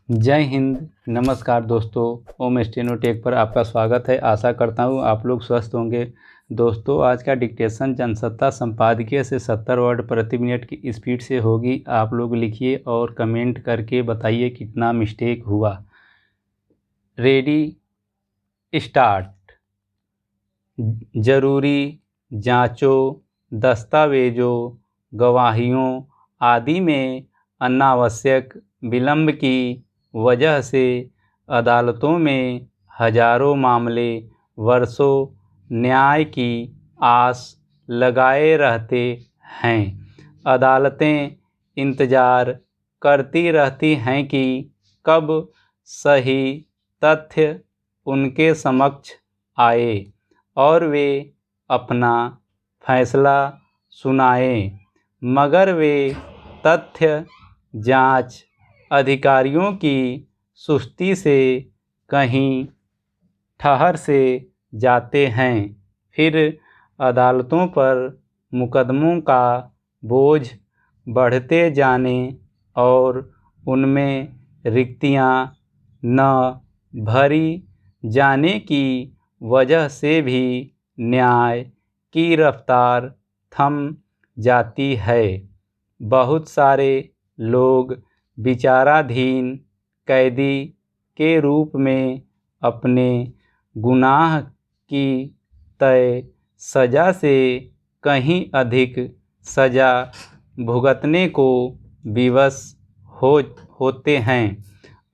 जय हिंद। नमस्कार दोस्तों, ओम स्टेनोटेक पर आपका स्वागत है। आशा करता हूँ आप लोग स्वस्थ होंगे। दोस्तों, आज का डिक्टेशन जनसत्ता संपादकीय से 70 वर्ड प्रति मिनट की स्पीड से होगी। आप लोग लिखिए और कमेंट करके बताइए कितना मिस्टेक हुआ। Ready, start. जरूरी जांचों, दस्तावेजों, गवाहियों आदि में अनावश्यक विलंब की वजह से अदालतों में हजारों मामले वर्षों न्याय की आस लगाए रहते हैं। अदालतें इंतजार करती रहती हैं कि कब सही तथ्य उनके समक्ष आए और वे अपना फैसला सुनाएं, मगर वे तथ्य जांच अधिकारियों की सुस्ती से कहीं ठहर से जाते हैं। फिर अदालतों पर मुकदमों का बोझ बढ़ते जाने और उनमें रिक्तियां न भरी जाने की वजह से भी न्याय की रफ्तार थम जाती है। बहुत सारे लोग विचाराधीन कैदी के रूप में अपने गुनाह की तय सज़ा से कहीं अधिक सज़ा भुगतने को विवश होते हैं।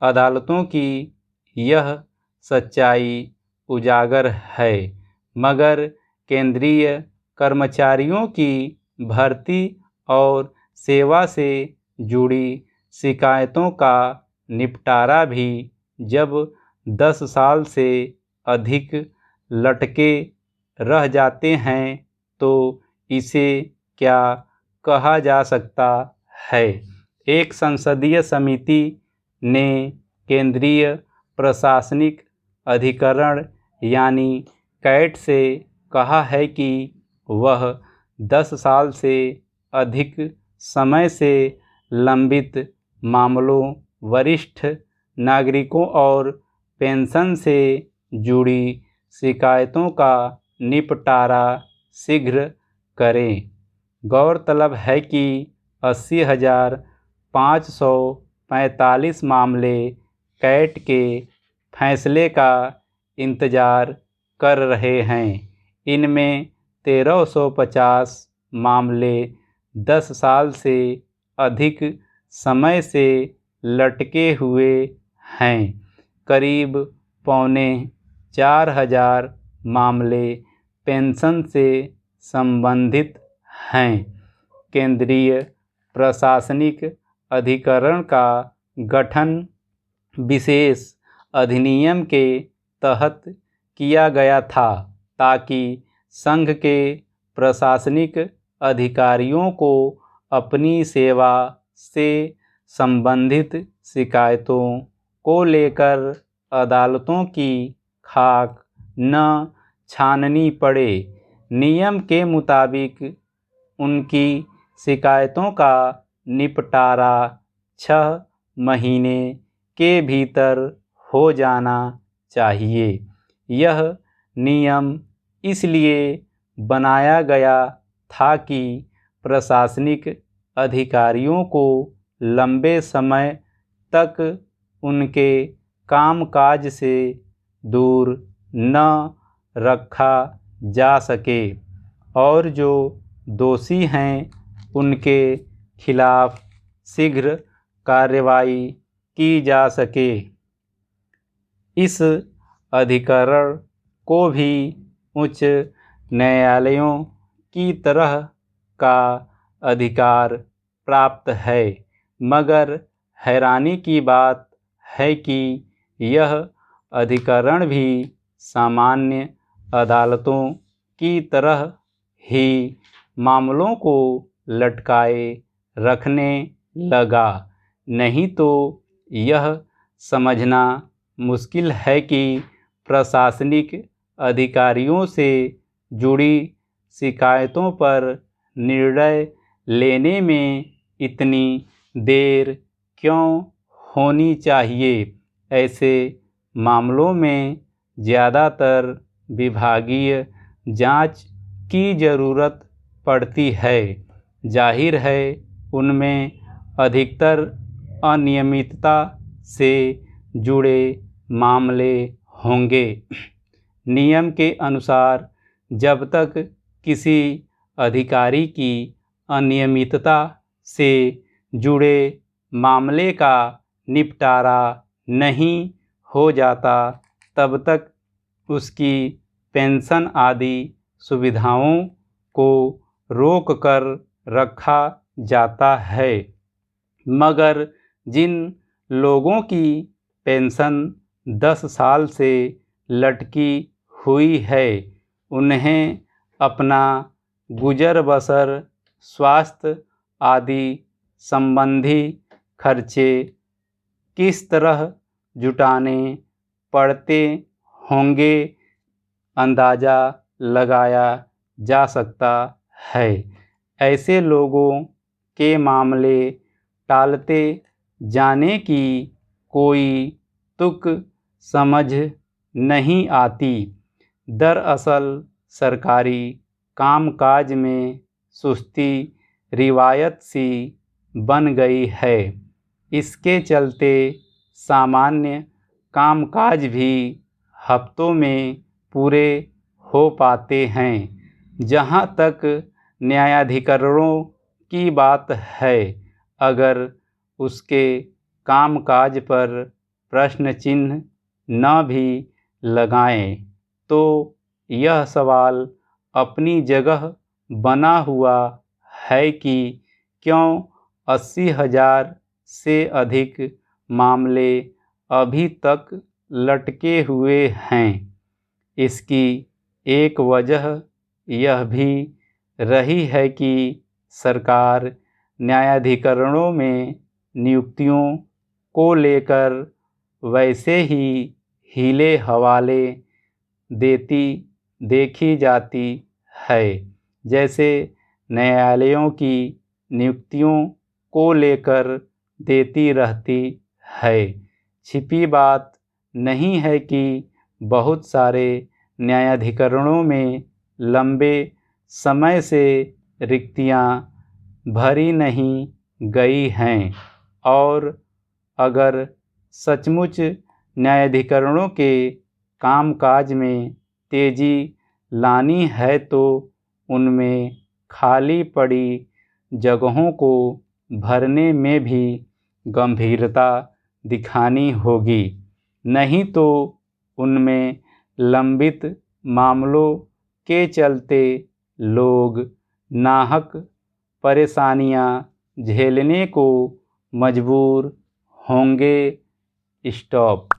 अदालतों की यह सच्चाई उजागर है, मगर केंद्रीय कर्मचारियों की भर्ती और सेवा से जुड़ी शिकायतों का निपटारा भी जब 10 साल से अधिक लटके रह जाते हैं तो इसे क्या कहा जा सकता है। एक संसदीय समिति ने केंद्रीय प्रशासनिक अधिकरण यानी कैट से कहा है कि वह 10 साल से अधिक समय से लंबित मामलों, वरिष्ठ नागरिकों और पेंशन से जुड़ी शिकायतों का निपटारा शीघ्र करें। गौरतलब है कि 80,545 मामले कैट के फैसले का इंतजार कर रहे हैं। इनमें 1350 मामले 10 साल से अधिक समय से लटके हुए हैं। करीब 3,25,000 मामले पेंशन से संबंधित हैं। केंद्रीय प्रशासनिक अधिकरण का गठन विशेष अधिनियम के तहत किया गया था ताकि संघ के प्रशासनिक अधिकारियों को अपनी सेवा से संबंधित शिकायतों को लेकर अदालतों की खाक न छाननी पड़े। नियम के मुताबिक उनकी शिकायतों का निपटारा 6 महीने के भीतर हो जाना चाहिए। यह नियम इसलिए बनाया गया था कि प्रशासनिक अधिकारियों को लंबे समय तक उनके कामकाज से दूर न रखा जा सके और जो दोषी हैं उनके खिलाफ शीघ्र कार्रवाई की जा सके। इस अधिकरण को भी उच्च न्यायालयों की तरह का अधिकार प्राप्त है, मगर हैरानी की बात है कि यह अधिकरण भी सामान्य अदालतों की तरह ही मामलों को लटकाए रखने लगा। नहीं तो यह समझना मुश्किल है कि प्रशासनिक अधिकारियों से जुड़ी शिकायतों पर निर्णय लेने में इतनी देर क्यों होनी चाहिए। ऐसे मामलों में ज़्यादातर विभागीय जांच की ज़रूरत पड़ती है। जाहिर है उनमें अधिकतर अनियमितता से जुड़े मामले होंगे। नियम के अनुसार जब तक किसी अधिकारी की अनियमितता से जुड़े मामले का निपटारा नहीं हो जाता तब तक उसकी पेंशन आदि सुविधाओं को रोक कर रखा जाता है। मगर जिन लोगों की पेंशन 10 साल से लटकी हुई है उन्हें अपना गुजर बसर, स्वास्थ्य आदि संबंधी खर्चे किस तरह जुटाने पड़ते होंगे अंदाज़ा लगाया जा सकता है। ऐसे लोगों के मामले टालते जाने की कोई तुक समझ नहीं आती। दरअसल सरकारी कामकाज में सुस्ती रिवायत सी बन गई है। इसके चलते सामान्य कामकाज भी हफ्तों में पूरे हो पाते हैं। जहाँ तक न्यायाधिकरणों की बात है, अगर उसके कामकाज पर प्रश्न चिन्ह न भी लगाएं तो यह सवाल अपनी जगह बना हुआ है कि क्यों 80,000 से अधिक मामले अभी तक लटके हुए हैं। इसकी एक वजह यह भी रही है कि सरकार न्यायाधिकरणों में नियुक्तियों को लेकर वैसे ही हीले हवाले देती देखी जाती है जैसे न्यायालयों की नियुक्तियों को लेकर देती रहती है। छिपी बात नहीं है कि बहुत सारे न्यायाधिकरणों में लंबे समय से रिक्तियां भरी नहीं गई हैं और अगर सचमुच न्यायाधिकरणों के कामकाज में तेजी लानी है तो उनमें खाली पड़ी जगहों को भरने में भी गंभीरता दिखानी होगी। नहीं तो उनमें लंबित मामलों के चलते लोग नाहक परेशानियां झेलने को मजबूर होंगे। स्टॉप।